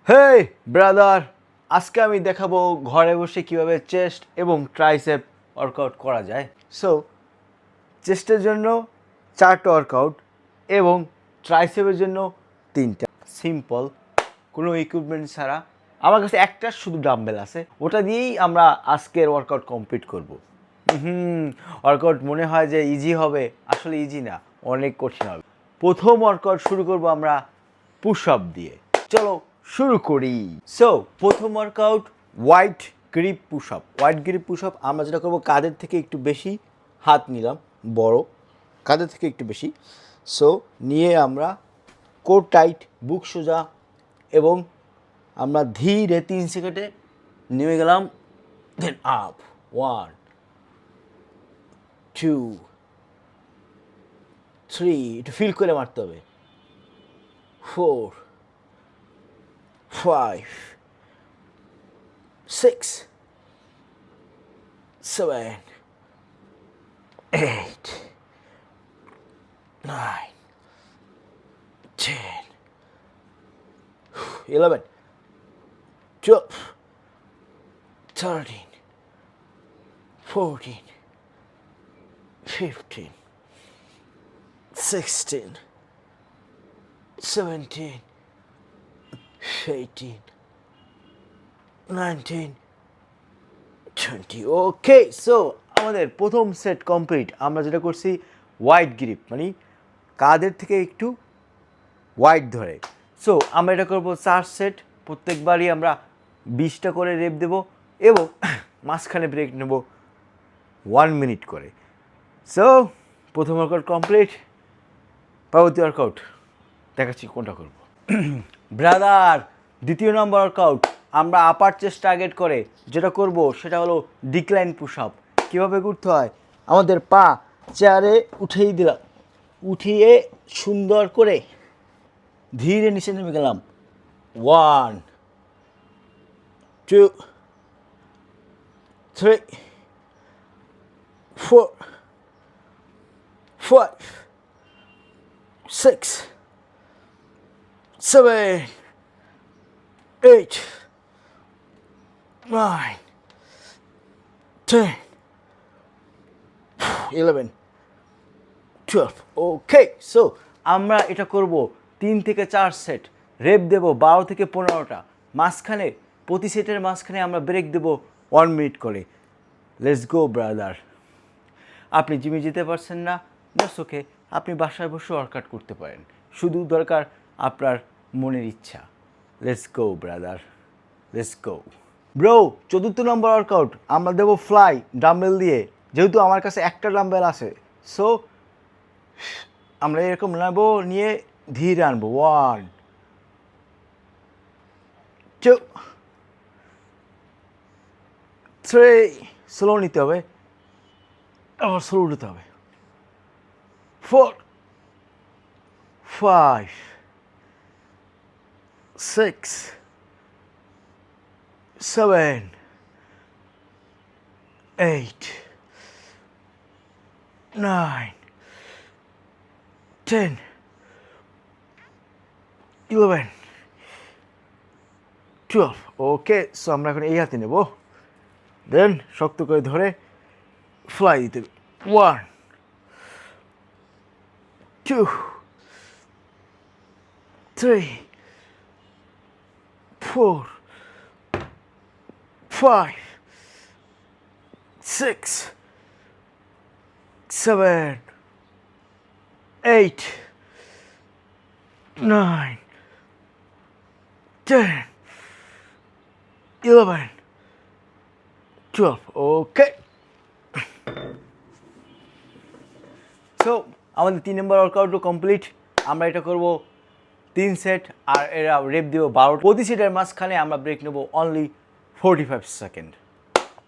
Hey brother, আজকে আমি দেখাবো ঘরে বসে কিভাবে চেস্ট এবং ট্রাইসেপ ওয়ার্কআউট করা যায়। সো চেস্টের জন্য 4টা ওয়ার্কআউট এবং ট্রাইসেপের জন্য 3টা। সিম্পল, কোনো ইকুইপমেন্ট ছাড়া। আমার কাছে একটা শুধু ডাম্বেল আছে, ওটা দিয়েই আমরা আজকের ওয়ার্কআউট কমপ্লিট করব। ওয়ার্কআউট মনে হয় যে ইজি হবে, আসলে ইজি না, অনেক কঠিন হবে। প্রথম ওয়ার্কআউট শুরু করব আমরা পুশ আপ দিয়ে। চলো শুরু করি। সো প্রথম workout wide grip push up. Wide grip push up আমরা যেটা করবো, কাঁধের থেকে একটু বেশি হাত নিলাম, বড় কাঁধের থেকে একটু বেশি। সো নিয়ে আমরা কোর টাইট, বুক সোজা, এবং আমরা ধীরে 3 সেকেন্ডে নেমে গেলাম। দেন আপ 1 2 3, একটু ফিল করে মারতে হবে। 4 5 6 7 8 9 10 11 12 13 14 15 16 17 18 19 20। ওকে, সো আমাদের প্রথম সেট কমপ্লিট। আমরা যেটা করছি ওয়াইড গ্রিপ, মানে কাঁধের থেকে একটু ওয়াইড ধরে। সো আমরা এটা করবো 4 সেট। প্রত্যেকবারই আমরা 20টা করে রেপ দেব এবং মাঝখানে ব্রেক নেব 1 মিনিট করে। সো প্রথম ওয়ার্কআউট কমপ্লিট। পরবর্তী ওয়ার্কআউট দেখাচ্ছি কোনটা করবো। ব্রাদার, দ্বিতীয় নম্বর ওয়ার্কআউট আমরা আপার চেস্ট টার্গেট করে যেটা করব সেটা হলো ডিক্লাইন পুশ আপ। কীভাবে করতে হয়, আমাদের পা চেয়ারে উঠিয়ে দিলাম, উঠিয়ে সুন্দর করে ধীরে নিচে নেমে গেলাম। 1 2 3 4 5 6 7 8 9 10 11 12। ওকে, সো আমরা এটা করব 3 থেকে 4 সেট। রেপ দেব 12 থেকে 15টা। মাঝখানে প্রতি সেটের মাঝখানে আমরা ব্রেক দেব 1 মিনিট করে। Let's go brother. আপনি জিমে যেতে পারছেন না, দ্যাটস ওকে, আপনি বাসায় বসে ওয়ার্কআউট করতে পারেন, শুধু দরকার আপনার মনের ইচ্ছা। Let's go brother, let's go bro. 4র্থ নম্বর ওয়ার্কআউট আমরা দেবো ফ্লাই ডাম্বেল দিয়ে। যেহেতু আমার কাছে একটা ডাম্বেল আছে, সো আমরা এরকম নেব, নিয়ে ধীরে আনবো। 1 2 3, স্লো নিতে হবে, আবার স্লো উঠতে হবে। 4 5 6 7 8 9 10 11 12। ওকে, সো আমরা এখন এই হাতে নেব, দেন শক্ত করে ধরে ফ্লাই দিতে হবে। 1 2 3 4 5 6 7 8 9 10 11 12। ওকে, সো আমাদের 3 নম্বর ওয়ার্কআউটও কমপ্লিট। আমরা এটা করব 3 সেট, আর এরা রেপ দেবো 12। প্রতি সেটের মাঝখানে আমরা ব্রেক নেব only 45 second.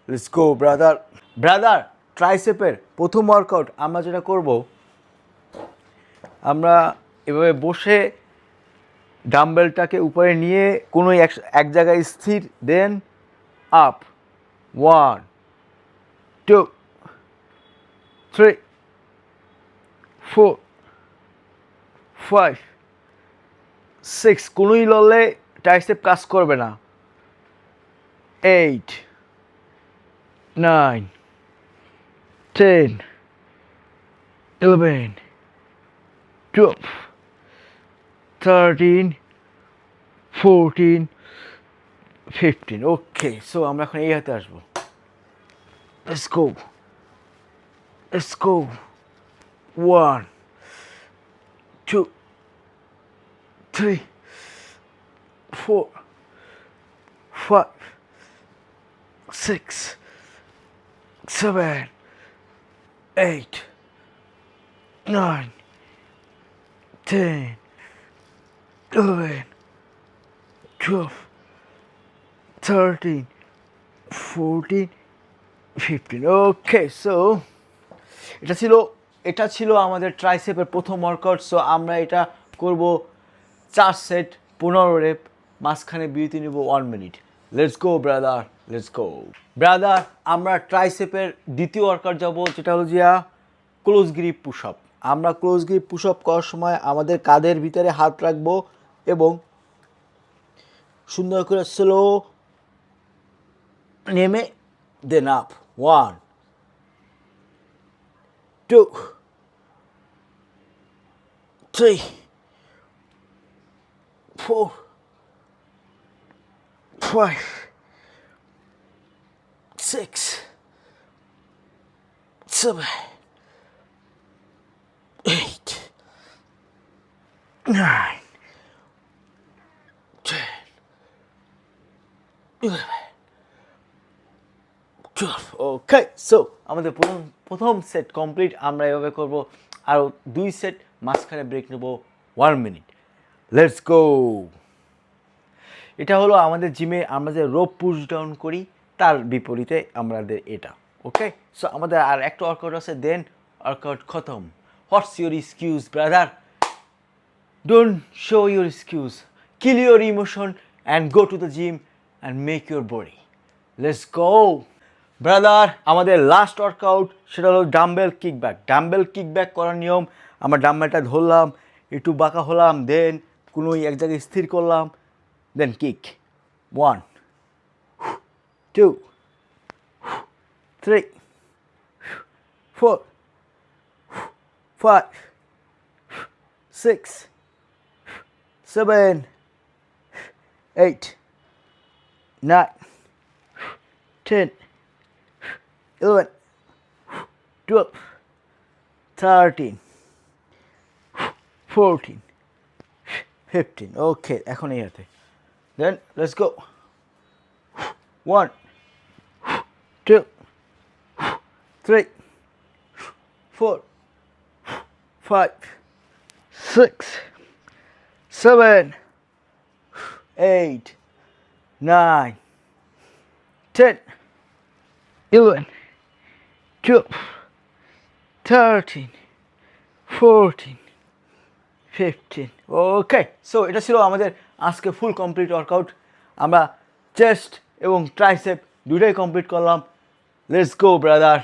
Let's go brother. Brother, ট্রাইসেপের প্রথম ওয়ার্কআউট আমরা যেটা করব, আমরা এভাবে বসে ডাম্বেলটাকে উপরে নিয়ে কোনো এক জায়গায় স্থির, দেন আপ 1 2 3 4 5 6, কোনোই লড়লে ট্রাইসেপ কাজ করবে না। 8 9 10 11 12 13 14 15। ওকে, সো আমরা এখন এই হাতে আসবো। Let's go. Let's go. 1 2 3 4 5 6 7 8 9 10 11 12 13 14 15। Okay, so এটা ছিল আমাদের ট্রাইসেপের প্রথম ওয়ার্কআউট। সো আমরা এটা করব 4 সেট 15 রেপ, মাঝখানে বিরতি নিব 1 minute. Let's go brother, let's go brother. আমরা ট্রাইসেপের দ্বিতীয় ওয়ার্কআউট যাব, যেটা হলো জিয়া ক্লোজ গ্রিপ পুশ আপ। আমরা ক্লোজ গ্রিপ পুশ আপ করার সময় আমাদের কাঁধের ভিতরে হাত রাখবো এবং সুন্দর করে স্লো নেমে দেন আপ। 1 2 3 4 5 6 7 8 9 10 11 12। ওকে, সো আমাদের প্রথম সেট কমপ্লিট। আমরা এভাবে করব আরও 2 সেট, মাঝখানে ব্রেক নেব 1 মিনিট। লেটস গো। এটা হলো আমাদের জিমে আমরা যে রোপ পুশ ডাউন করি তার বিপরীতে আমাদের এটা। ওকে, সো আমাদের আর একটা ওয়ার্কআউট আছে, দেন ওয়ার্কআউট খতম। What's your excuse brother? Don't show your excuse, kill your emotion and go to the gym and make your body. Let's go brother. আমাদের লাস্ট ওয়ার্কআউট সেটা হলো ডাম্বেল কিকব্যাক। ডাম্বেল কিকব্যাক করার নিয়ম, আমরা ডাম্বেলটা ধরলাম, একটু বাঁকা হলাম, দেন কোনো এক জায়গায় স্থির করলাম, দেন কিক। 1 2 3 4 5 6 7 8 9 10 11 12 13 14 15। ওকে, এখন এই হাতে। Then let's go. 1 2 3 4 5 6 7 8 9 10 11 12 13 14 15। Okay, so এটা ছিল আমাদের আজকে ফুল কমপ্লিট ওয়ার্কআউট। আমরা চেস্ট এবং ট্রাইসেপ দুটোই কমপ্লিট করলাম। Let's go brother.